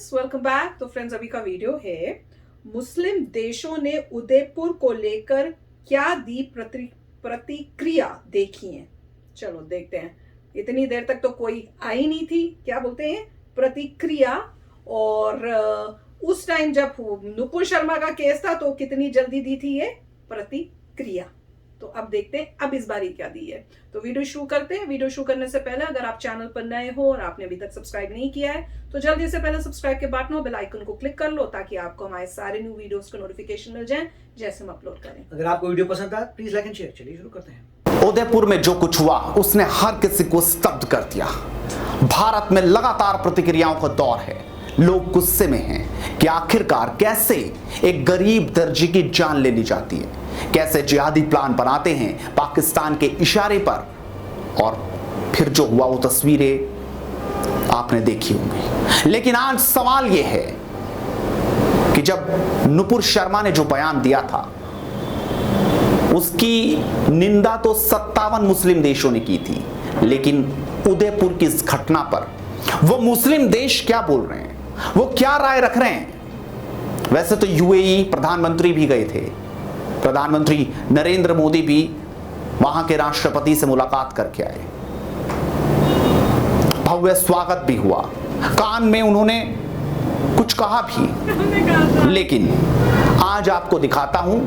Friends, welcome back. तो friends, अभी का वीडियो है मुस्लिम देशों ने उदयपुर को लेकर क्या दी प्रतिक्रिया देखी है। चलो देखते हैं। इतनी देर तक तो कोई आई नहीं थी, क्या बोलते हैं, प्रतिक्रिया। और उस टाइम जब नुपुर शर्मा का केस था तो कितनी जल्दी दी थी ये प्रतिक्रिया। तो अब देखते हैं अब इस बारी क्या दी है। तो वीडियो शुरू करते हैं। वीडियो शुरू करने से पहले अगर आप चैनल पर नए हो और आपने अभी तक सब्सक्राइब नहीं किया है तो जल्दी से पहले सब्सक्राइब के बटन और बेल आइकन को क्लिक कर लो ताकि आपको हमारे सारे न्यू वीडियोस का नोटिफिकेशन मिल जाए जैसे हम अपलोड करें। अगर आपको वीडियो पसंद आया प्लीज लाइक एंड शेयर। चलिए शुरू करते हैं। उदयपुर में जो कुछ हुआ उसने हर किसी को स्तब्ध कर दिया। भारत में लगातार प्रतिक्रियाओं का दौर है। लोग गुस्से में हैं कि आखिरकार कैसे एक गरीब दर्जी की जान ले ली जाती है, कैसे जिहादी प्लान बनाते हैं पाकिस्तान के इशारे पर। और फिर जो हुआ वो तस्वीरें आपने देखी होंगी। लेकिन आज सवाल यह है कि जब नुपुर शर्मा ने जो बयान दिया था उसकी निंदा तो 57 मुस्लिम देशों ने की थी, लेकिन उदयपुर की इस घटना पर वो मुस्लिम देश क्या बोल रहे हैं, वो क्या राय रख रहे हैं। वैसे तो यूएई प्रधानमंत्री भी गए थे, प्रधानमंत्री नरेंद्र मोदी भी वहां के राष्ट्रपति से मुलाकात करके आए, भव्य स्वागत भी हुआ, कान में उन्होंने कुछ कहा भी। लेकिन आज आपको दिखाता हूं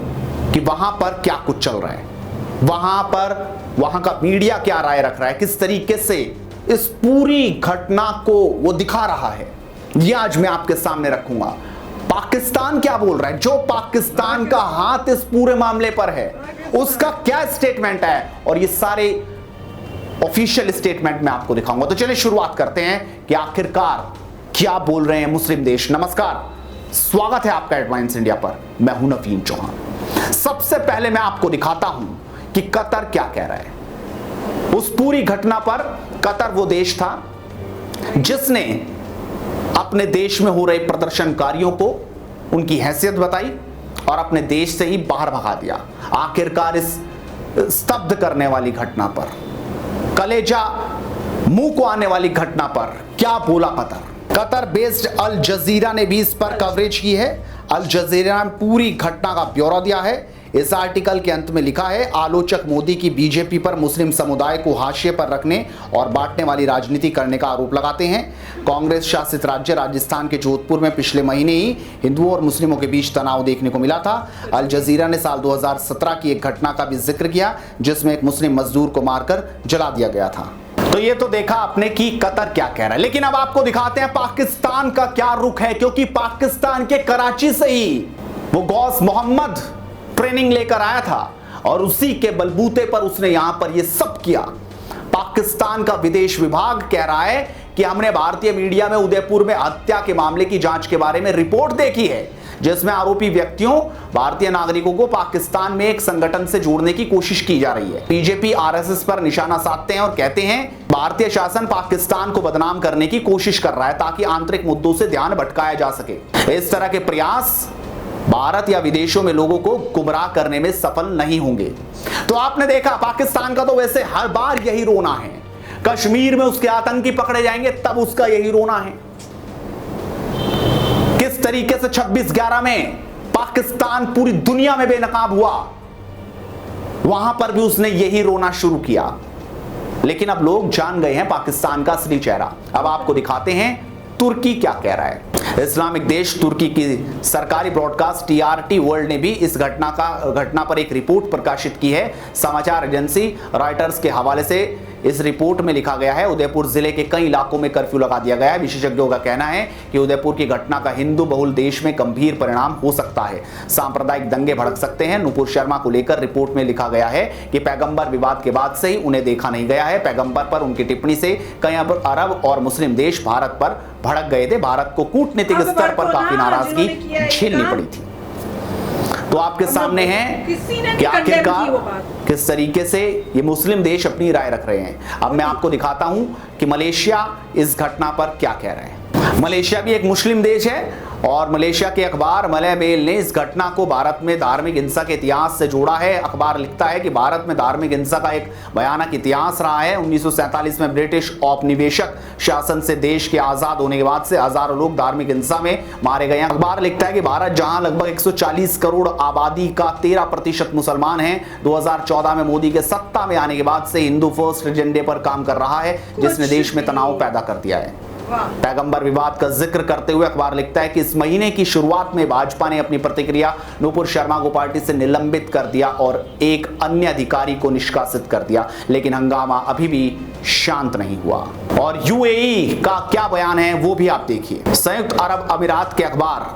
कि वहां पर क्या कुछ चल रहा है, वहां का मीडिया क्या राय रख रहा है, किस तरीके से इस पूरी घटना को वो दिखा रहा है, ये आज मैं आपके सामने रखूंगा। पाकिस्तान क्या बोल रहा है, जो पाकिस्तान का हाथ इस पूरे मामले पर है उसका क्या स्टेटमेंट है, और ये सारे ऑफिशियल स्टेटमेंट मैं आपको दिखाऊंगा। तो चलिए शुरुआत करते हैं कि आखिरकार क्या बोल रहे हैं मुस्लिम देश। नमस्कार, स्वागत है आपका एडवांस इंडिया पर। मैं हूं नवीन चौहान। सबसे पहले मैं आपको दिखाता हूं कि कतर क्या कह रहा है। उस पूरी घटना पर कतर वो देश था जिसने अपने देश में हो रहे प्रदर्शनकारियों को उनकी हैसियत बताई और अपने देश से ही बाहर भगा दिया। आखिरकार इस स्तब्ध करने वाली घटना पर, कलेजा मुंह को आने वाली घटना पर क्या बोला कतर। कतर बेस्ड अल जजीरा ने भी इस पर कवरेज की है। अल जजीरा ने पूरी घटना का ब्यौरा दिया है। इस आर्टिकल के अंत में लिखा है, आलोचक मोदी की बीजेपी पर मुस्लिम समुदाय को हाशिए पर रखने और बांटने वाली राजनीति करने का आरोप लगाते हैं। कांग्रेस शासित राज्य राजस्थान के जोधपुर में पिछले महीने ही हिंदुओं और मुस्लिमों के बीच तनाव देखने को मिला था। अल जजीरा ने साल 2017 की एक घटना का भी जिक्र किया जिसमें एक मुस्लिम मजदूर को मारकर जला दिया गया था। तो ये तो देखा आपने कि कतर क्या कह रहा है, लेकिन अब आपको दिखाते हैं पाकिस्तान का क्या रुख है, क्योंकि पाकिस्तान के कराची से ही वो गौस मोहम्मद ट्रेनिंग लेकर आया था और उसी के बलबूते पर उसने यहां पर ये सब किया। पाकिस्तान का विदेश विभाग कह रहा है कि हमने भारतीय मीडिया में उदयपुर में हत्या के मामले की जांच के बारे में रिपोर्ट देखी है जिसमें आरोपी व्यक्तियों भारतीय नागरिकों को पाकिस्तान में एक संगठन से जोड़ने की कोशिश की जा रही है। बीजेपी आरएसएस पर निशाना साधते हैं और कहते हैं भारतीय शासन पाकिस्तान को बदनाम करने की कोशिश कर रहा है ताकि आंतरिक मुद्दों से ध्यान भटकाया जा सके। इस तरह के प्रयास भारत या विदेशों में लोगों को गुमराह करने में सफल नहीं होंगे। तो आपने देखा पाकिस्तान का तो वैसे हर बार यही रोना है, कश्मीर में उसके आतंकी पकड़े जाएंगे तब उसका यही रोना है। किस तरीके से 26/11 में पाकिस्तान पूरी दुनिया में बेनकाब हुआ, वहां पर भी उसने यही रोना शुरू किया। लेकिन अब लोग जान गए हैं पाकिस्तान का असली चेहरा। अब आपको दिखाते हैं तुर्की क्या कह रहा है। इस्लामिक देश तुर्की की सरकारी ब्रॉडकास्ट टीआरटी वर्ल्ड ने भी इस घटना पर एक रिपोर्ट प्रकाशित की है। समाचार एजेंसी रॉयटर्स के हवाले से इस रिपोर्ट में लिखा गया है, उदयपुर जिले के कई इलाकों में कर्फ्यू लगा दिया गया है। विशेषज्ञों का कहना है कि उदयपुर की घटना का हिंदू बहुल देश में गंभीर परिणाम हो सकता है, सांप्रदायिक दंगे भड़क सकते हैं। नुपुर शर्मा को लेकर रिपोर्ट में लिखा गया है कि पैगंबर विवाद के बाद से ही उन्हें देखा नहीं गया है। पैगंबर पर उनकी टिप्पणी से कई अरब और मुस्लिम देश भारत पर भड़क गए थे। भारत को कूटनीतिक स्तर पर काफी नाराजगी झेलनी पड़ी थी। तो आपके सामने है कि आखिरकार किस तरीके से ये मुस्लिम देश अपनी राय रख रहे हैं। अब मैं आपको दिखाता हूं कि मलेशिया इस घटना पर क्या कह रहे हैं। मलेशिया भी एक मुस्लिम देश है और मलेशिया के अखबार मलय मेल ने इस घटना को भारत में धार्मिक हिंसा के इतिहास से जोड़ा है। अखबार लिखता है कि भारत में धार्मिक हिंसा का एक भयानक इतिहास रहा है। 1947 में ब्रिटिश औपनिवेशिक शासन से देश के आजाद होने के बाद से हजारों लोग धार्मिक हिंसा में मारे गए हैं। अखबार लिखता है कि भारत जहां लगभग 140 करोड़ आबादी का 13% मुसलमान है, 2014 में मोदी के सत्ता में आने के बाद से हिंदू फर्स्ट एजेंडे पर काम कर रहा है, जिसने देश में तनाव पैदा कर दिया है। पैगंबर विवाद का जिक्र करते हुए अखबार लिखता है कि इस महीने की शुरुआत में भाजपा ने अपनी प्रतिक्रिया नूपुर शर्मा को पार्टी से निलंबित कर दिया और एक अन्य अधिकारी को निष्कासित कर दिया, लेकिन हंगामा अभी भी शांत नहीं हुआ। और यूएई का क्या बयान है वो भी आप देखिए। संयुक्त अरब अमीरात के अखबार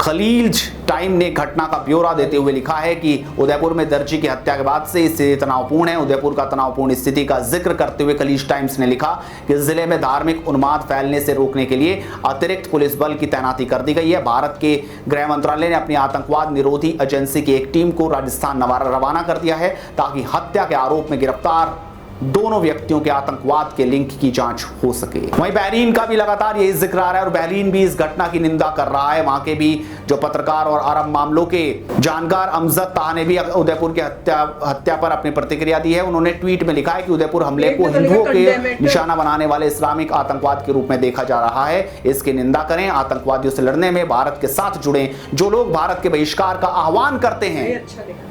खलीज टाइम ने घटना का ब्यौरा देते हुए लिखा है कि उदयपुर में दर्जी की हत्या के बाद से स्थिति तनावपूर्ण है। उदयपुर का तनावपूर्ण स्थिति का जिक्र करते हुए खलीज टाइम्स ने लिखा कि जिले में धार्मिक उन्माद फैलने से रोकने के लिए अतिरिक्त पुलिस बल की तैनाती कर दी गई है। भारत के गृह मंत्रालय ने अपनी आतंकवाद निरोधी एजेंसी की एक टीम को राजस्थान रवाना कर दिया है ताकि हत्या के आरोप में गिरफ्तार दोनों व्यक्तियों के आतंकवाद के लिंक की जांच हो सके। वहीं बहरीन का भी लगातार यही जिक्र आ रहा है और बहरीन भी इस घटना की निंदा कर रहा है। वहां के भी जो पत्रकार और अरब मामलों के जानकार अमजद ताह ने भी उदयपुर की हत्या पर अपनी प्रतिक्रिया दी है। उन्होंने ट्वीट में लिखा है कि उदयपुर हमले को हिंदुओं के निशाना बनाने वाले इस्लामिक आतंकवाद के रूप में देखा जा रहा है। इसकी निंदा करें। आतंकवादियों से लड़ने में भारत के साथ जुड़े जो लोग भारत के बहिष्कार का आह्वान करते हैं,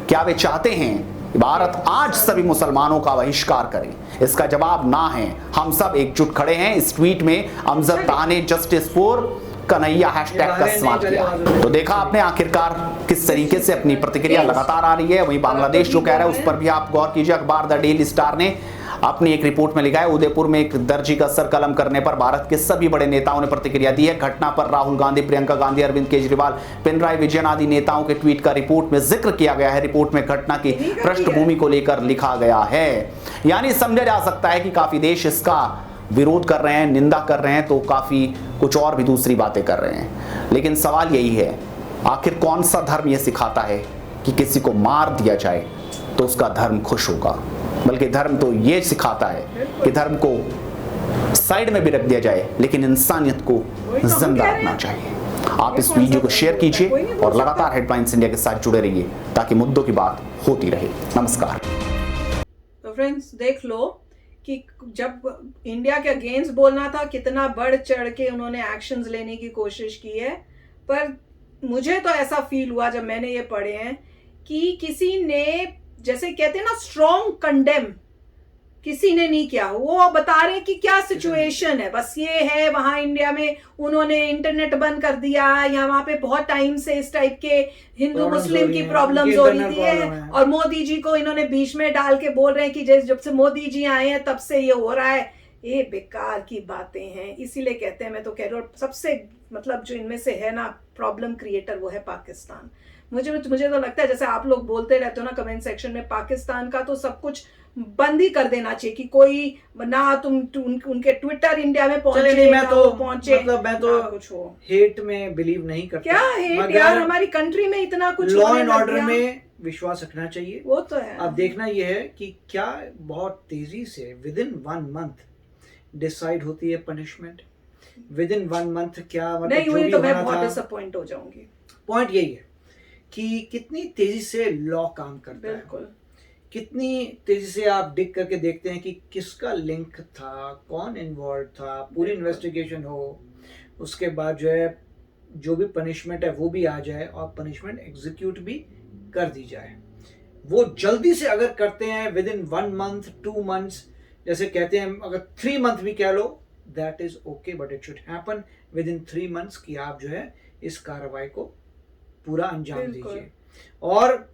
क्या वे चाहते हैं भारत आज सभी मुसलमानों का बहिष्कार करे? इसका जवाब ना है। हम सब एकजुट खड़े हैं। इस ट्वीट में अमजद ताह ने जस्टिस फॉर कन्हैया हैशटैग का इस्तेमाल किया। तो देखा आपने आखिरकार किस तरीके से अपनी प्रतिक्रिया लगातार आ रही है। वहीं बांग्लादेश जो कह रहा है उस पर भी आप गौर कीजिए। अखबार द डेली स्टार ने अपनी एक रिपोर्ट में लिखा है उदयपुर में एक दर्जी का सर कलम करने पर भारत के सभी बड़े नेताओं ने प्रतिक्रिया दी है। घटना पर राहुल गांधी, प्रियंका गांधी, अरविंद केजरीवाल, पिनराई विजयन आदि नेताओं के ट्वीट का रिपोर्ट में जिक्र किया गया है। रिपोर्ट में घटना की पृष्ठभूमि को लेकर लिखा गया है। यानी समझा जा सकता है कि काफी देश इसका विरोध कर रहे हैं, निंदा कर रहे हैं, तो काफी कुछ और भी दूसरी बातें कर रहे हैं। लेकिन सवाल यही है, आखिर कौन सा धर्म यह सिखाता है कि किसी को मार दिया जाए तो उसका धर्म खुश होगा? बल्कि धर्म तो ये सिखाता है कि धर्म को साइड में भी रख दिया जाए, लेकिन इंसानियत को जिंदा रखना चाहिए। आप इस वीडियो को शेयर कीजिए और लगातार हेडलाइंस इंडिया के साथ जुड़े रहिए ताकि मुद्दों की बात होती रहे। नमस्कार। तो फ्रेंड्स देख लो कि जब इंडिया के अगेंस्ट बोलना था कितना बढ़ चढ़ के उन्होंने एक्शंस लेने की कोशिश की है। पर मुझे तो ऐसा फील हुआ जब मैंने ये पढ़े हैं कि किसी ने, जैसे कहते हैं ना, स्ट्रॉन्ग कंडेम किसी ने नहीं किया। वो बता रहे कि क्या सिचुएशन है, बस ये है। वहां इंडिया में उन्होंने इंटरनेट बंद कर दिया या वहां पे बहुत टाइम से इस टाइप के हिंदू मुस्लिम की प्रॉब्लम्स हो रही थी और मोदी जी को इन्होंने बीच में डाल के बोल रहे हैं कि जब से मोदी जी आए हैं तब से ये हो रहा है। ये बेकार की बातें हैं। इसीलिए कहते हैं, मैं तो कह रही हूँ, सबसे मतलब जो इनमें से है ना प्रॉब्लम क्रिएटर, वो है पाकिस्तान। मुझे तो लगता है, जैसे आप लोग बोलते रहते हो ना कमेंट सेक्शन में, पाकिस्तान का तो सब कुछ बंद ही कर देना चाहिए कि कोई ना तुम उनके ट्विटर इंडिया में पहुंचे, मैं तो पहुंचे, मतलब मैं तो कुछ हो हेट में बिलीव नहीं करता। क्या हेट यार, हमारी कंट्री में इतना कुछ लॉ एंड ऑर्डर में विश्वास रखना चाहिए। वो तो है। अब देखना यह है कि क्या बहुत तेजी से विद इन 1 मंथ डिसाइड होती है पनिशमेंट। विद इन 1 मंथ क्या मतलब नहीं हुई तो मैं बहुत डिसअपॉइंट हो जाऊंगी। पॉइंट यही है कि कितनी तेजी से लॉ काम करता है। बिल्कुल। कितनी तेजी से आप डिग करके देखते हैं कि किसका लिंक था, कौन इन्वॉल्व था, पूरी इन्वेस्टिगेशन हो, उसके बाद जो है जो भी पनिशमेंट है वो भी आ जाए और पनिशमेंट एग्जीक्यूट भी कर दी जाए। वो जल्दी से अगर करते हैं विद इन 1 मंथ 2 मंथ्स, जैसे कहते हैं, अगर 3 मंथ भी कह लो, that is okay, but it should happen within 3 months कि आप जो है इस कार्रवाई को पूरा अंजाम दीजिए। और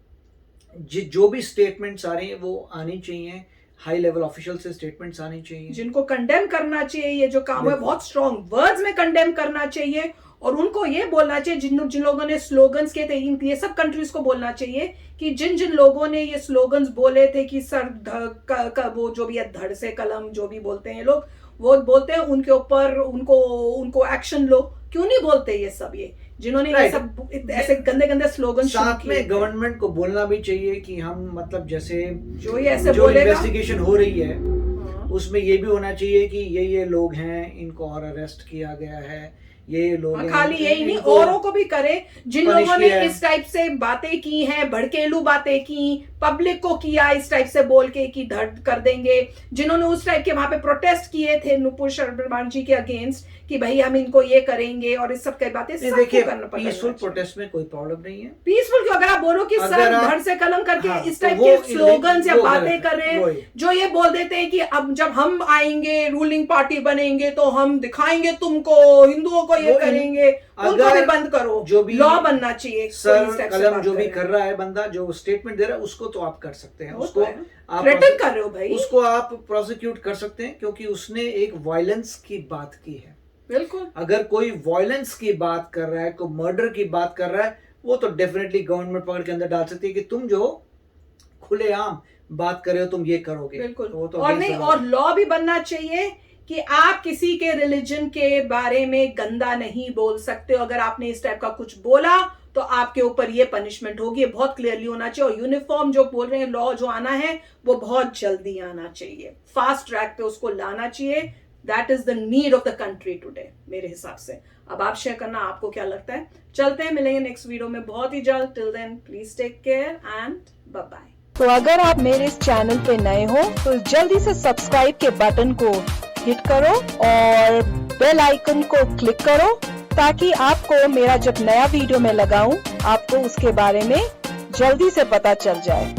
जो भी स्टेटमेंट्स आ रही हैं वो आनी चाहिए, हाई लेवल ऑफिशियल से स्टेटमेंट्स आनी चाहिए, जिनको कंडेम करना चाहिए। ये जो काम है बहुत स्ट्रॉन्ग वर्ड्स में कंडेम करना चाहिए और उनको ये बोलना चाहिए जिन लोगों ने स्लोगन्स किए थे, ये सब कंट्रीज को बोलना चाहिए कि जिन लोगों ने ये स्लोगन्स बोले थे कि सर वो जो भी है धड़ से कलम जो भी बोलते हैं लोग, वो बोलते हैं उनके ऊपर उनको एक्शन लो। क्यों नहीं बोलते ये सब, ये जिन्होंने ये सब ऐसे गंदे गंदे स्लोगन साथ में गवर्नमेंट को बोलना भी चाहिए कि हम मतलब जैसे जो ये ऐसे बोलेगा, इन्वेस्टिगेशन हो रही है उसमें ये भी होना चाहिए कि ये लोग हैं, इनको और अरेस्ट किया गया है, ये लोग हैं, खाली यही नहीं, इनको औरों को भी करे जिन punish लोगों ने किया है। इस टाइप से बातें की हैं, भड़केलू बातें की, पब्लिक को किया इस टाइप से बोल के कि धड़ कर देंगे, जिन्होंने उस टाइप के वहां पे प्रोटेस्ट किए थे नुपुर शर्मा जी के अगेंस्ट कि भाई हम इनको ये करेंगे और इस सब की बातें नहीं, सबको देखिए करना पड़ेगा। पीसफुल प्रोटेस्ट में कोई प्रॉब्लम नहीं है। पीसफुल क्यों, अगर आप बोलो कि अगर सर आप- धड़ से कलम करके हाँ, इस तो टाइप वो के स्लोगन्स या वो बातें गलत कर रहे है, हैं, वही। जो ये बोल देते हैं कि अब जब हम आएंगे रूलिंग पार्टी बनेंगे तो हम दिखाएंगे तुमको, हिंदुओं को ये वो करेंगे, उनको अगर भी बंद करो, जो भी लॉ बनना चाहिए। कोई इस सर टाइप से कलम बात जो भी करे। कर रहा है बंदा, जो स्टेटमेंट दे रहा है, उसको तो आप कर सकते हैं, वो उसको तो है। आप थ्रेटन कर रहे हो भाई, उसको आप प्रोसिक्यूट कर सकते हैं, क्योंकि उसने एक वायलेंस की बात की है। बिल्कुल। अगर कोई वायलेंस की बात कर रहा है, कोई मर्डर की बात कर रहा है, वो तो डेफिनेटली गवर्नमेंट पकड़ के अंदर डाल सकती है कि तुम जो खुलेआम बात कर रहे हो तुम ये करोगे। बिल्कुल। तो वो तो और against नहीं, the law और लॉ भी बनना चाहिए कि आप किसी के रिलीजन के बारे में गंदा नहीं बोल सकते हो। अगर आपने इस टाइप का कुछ बोला तो आपके ऊपर ये पनिशमेंट होगी, ये बहुत क्लियरली होना चाहिए। और यूनिफॉर्म जो बोल रहे हैं लॉ जो आना है वो बहुत जल्दी आना चाहिए, फास्ट ट्रैक पे उसको लाना चाहिए। That is the need of the country today मेरे हिसाब से। अब आप शेयर करना आपको क्या लगता है। चलते हैं, मिलेंगे नेक्स्ट वीडियो में बहुत ही जल्द। Till then please take care and bye bye. तो अगर आप मेरे इस चैनल पे नए हो तो जल्दी से सब्सक्राइब के बटन को हिट करो और बेल आइकन को क्लिक करो, ताकि आपको मेरा जब नया वीडियो मैं लगाऊं आपको उसके बारे में जल्दी से पता चल जाए।